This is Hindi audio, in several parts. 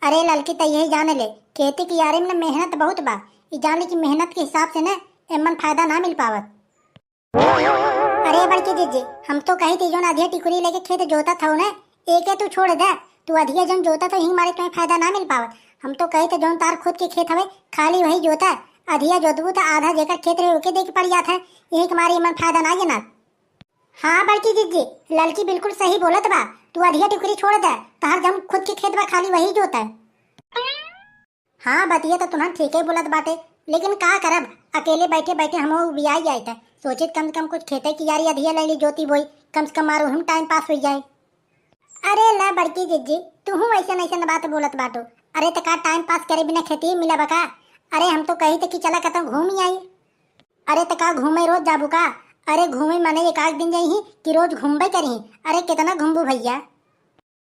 अरे लड़की त यही जाने ले, खेती की यारी में न मेहनत बहुत बा। ई जान ले कि मेहनत के हिसाब से न एमन फायदा ना मिल पावत। अरे बड़की जीजी, हम तो कही थी जो अधिया टिकुरी लेके खेत जोता था ना, एके तू छोड़ दे। तू अधिया जन जोता तो यही मारे तुम्हें फायदा ना मिल पावत। हम तो कही थे जोन तार खुद के खेत हवे खाली वही जोता, अधिया जोतबू तो आधा जेकर खेत रहे ओके देके पड़ जाता है। यही के मारे एमन फायदा ना जना। हाँ बड़की जीजी, लड़की बिल्कुल सही बोलत बा। तू अधिया टिकुरी छोड़ दे, तहर जम खुद के खेत बा खाली वही जोता है। हाँ बतिया तो तुम्हारा ठीक ही बोलत बाटे, लेकिन का करब, अकेले बैठे बैठे हम बियाई जाए थे। सोचित कम से कम कुछ खेते की यारी अधिया ले ली जोती बोई, कम से कम मारो हम टाइम पास हो जाए। अरे ला बड़की जीजी, तू हूँ ऐसा ऐसा बात बोलत बाटो। अरे तो का टाइम पास करे बिना खेती मिला बका। अरे हम तो कही थे कि चला कहता घूम ही आई। अरे तो का घूमे रोज जाबू का। अरे घूमे माने एक आध दिन जाही कि रोज घूमबे करी। अरे कितना घूमबू भैया।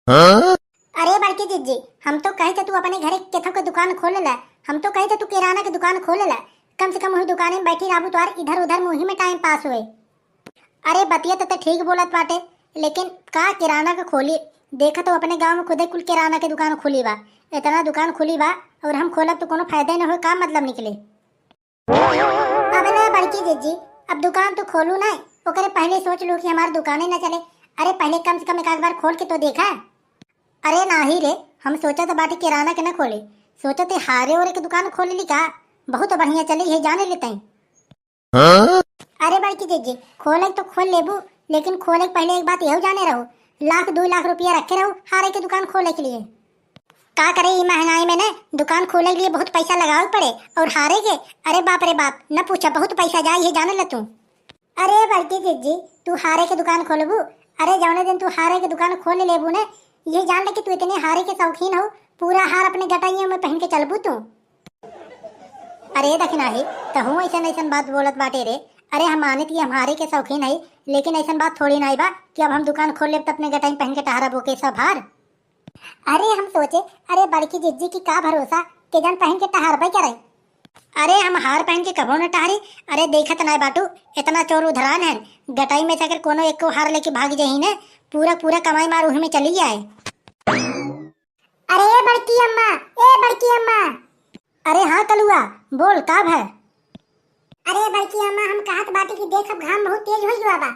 अरे बड़की जीजी, हम तो कहे थे तू अपने घरे केथों के दुकान खोल ले। हम तो कहे थे तू किराना की दुकान खोल ले, कम से कम वही दुकान में बैठी रहबू तो इधर उधर मुही में टाइम पास हुए। अरे बतिया तो ठीक बोलत बाटे, लेकिन का किराना का खोली। देखा तो अपने गांव में खुदे कुल किराना के दुकान खुली बा। इतना दुकान खुली बा और हम खोलब तो कोनो फायदा न हो, का मतलब निकले। अब ना बड़की जीजी, अब दुकान तो खोलू ना, ओकरे पहले सोच लू कि हमारी दुकानें न चले। अरे पहले कम से कम एक बार खोल के तो देखा। अरे नाही रे, हम सोचा तो बाटी किराना के न खोले, सोचा थे हारे ओरे की दुकान खोल ली का, बहुत बढ़िया चली है, जाने लेते हैं। अरे बड़की जीजी, खोले तो खोल लेबू, लेकिन खोले पहले एक बात यह जाने रहो, 1-2 लाख रुपया रखे रहो हारे की दुकान खोले के लिए। का करे ये महंगाई में न दुकान खोले के लिए बहुत पैसा लगावे पड़े, और हारे के अरे बाप रे बाप न पूछा, बहुत पैसा जाए है, जाने ले तू। अरे बड़की जीजी, तू हारे की दुकान खोलबू। अरे जौने दिन तू हारे की दुकान खोल लेबू न, ये जान ले कि तू इतने हारे के शौकीन हो, पूरा हार अपने जटाइयों में पहन के चलबू तू। अरे दखना ही तो हूँ ऐसा बात बोलत बाटे रे। अरे हम माने कि हम हारे के शौकीन है, लेकिन ऐसा बात थोड़ी ना बा कि अब हम दुकान खोल ले तो अपने जटाई पहन के टहरा बोके सब हार। अरे हम सोचे, अरे बड़की जीजी की का भरोसा के जन पहन के टहार भाई करे। अरे हम हार पहन के कभो न टहरी। अरे देखत ना बाटू, इतना चोर उधरान है, गटाई में से अगर कोनो एक को हार लेके भाग जाही ने, पूरा पूरा कमाई मार उही में चली जाए। अरे बड़की अम्मा, ए बड़की अम्मा। अरे हाँ कलुआ, बोल का है। अरे बड़की अम्मा, हम कहत बाटी कि देख अब घाम बहुत तेज होई हुआ बा,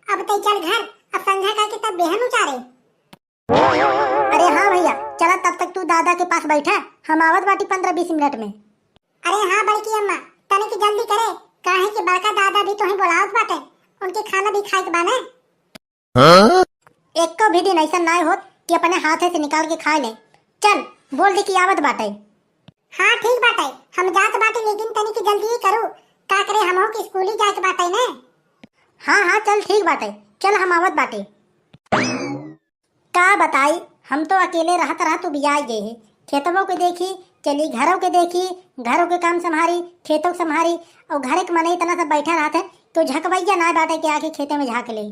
अब तई चल घर, अब संध्या का के तब बेहन उचारे। अरे हाँ भैया चला, तब तक तू दादा के पास बैठा, हम आवत बाटी 15-20 मिनट में। अरे हाँ बड़की अम्मा, तने की जल्दी करे, काहे कि बड़का दादा भी तोही बोलावत बाटे, उनके खाना भी खाए के बाने। एक को भी दिन ऐसा ना होत कि अपने हाथे से निकाल के खा ले। चल बोल दे कि आवत बाटे। हाँ ठीक बाटे, हम जात बाटे, लेकिन तनी की जल्दी ही करू, का करे हमहू के स्कूल ही जाए के बाटे ने। हाँ हाँ चल ठीक बाटे, चल हम आवत बाटे। का बताई, हम तो अकेले रहत रहा तो बियाई गए है, खेतों को देखी चली, घरों के देखी, घरों के काम संभारी, खेतों को संभारी, और घर के मने इतना सब बैठा रहा था तो झकवैया ना बाटे के आके खेते में झाँक ले।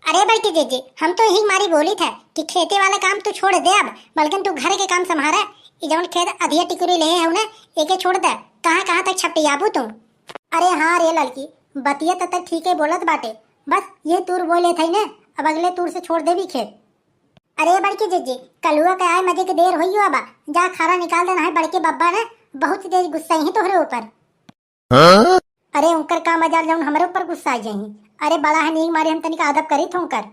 अरे बड़की जीजी, हम तो यही मारी बोली था कि खेते वाला काम तू छोड़ दे अब, बल्कि तू घर के काम संभारा। जौन खेत अधिया टिकुरी ले है ना, एके छोड़ दे, कहाँ कहाँ तक छपटियाबू तू। अरे हाँ रे लड़की, बतिया तक ठीक है बोलत बाटे, बस ये तूर बोले थे ना, अब अगले तूर से छोड़ दे भी खेत। अरे बड़की जीजी, कलुआ के आए मजे के देर हुई हुआ बा, जा खाना निकाल देना है, बड़के बब्बा ने बहुत तेज गुस्सा ही तोहरे ऊपर। अरे उनकर का मजा जौन हमारे ऊपर गुस्सा आ जाही। अरे बड़ा है नहीं मारे, हम तनिक अदब करी थों कर।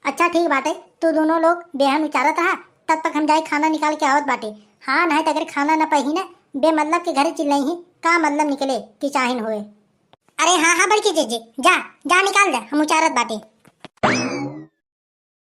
अच्छा ठीक बाटे, तू दोनों लोग बेहन उचारत रहा, तब तक हम जाए खाना निकाल के आवत बाटे। हाँ नहीं तो अगर खाना न पही ना, बेमतलब के घर चिल्लाई ही, का मतलब निकले कि चाहिन हुए। अरे हाँ हाँ बड़की जीजी, जा जा निकाल दे, हम उचारत बाटे।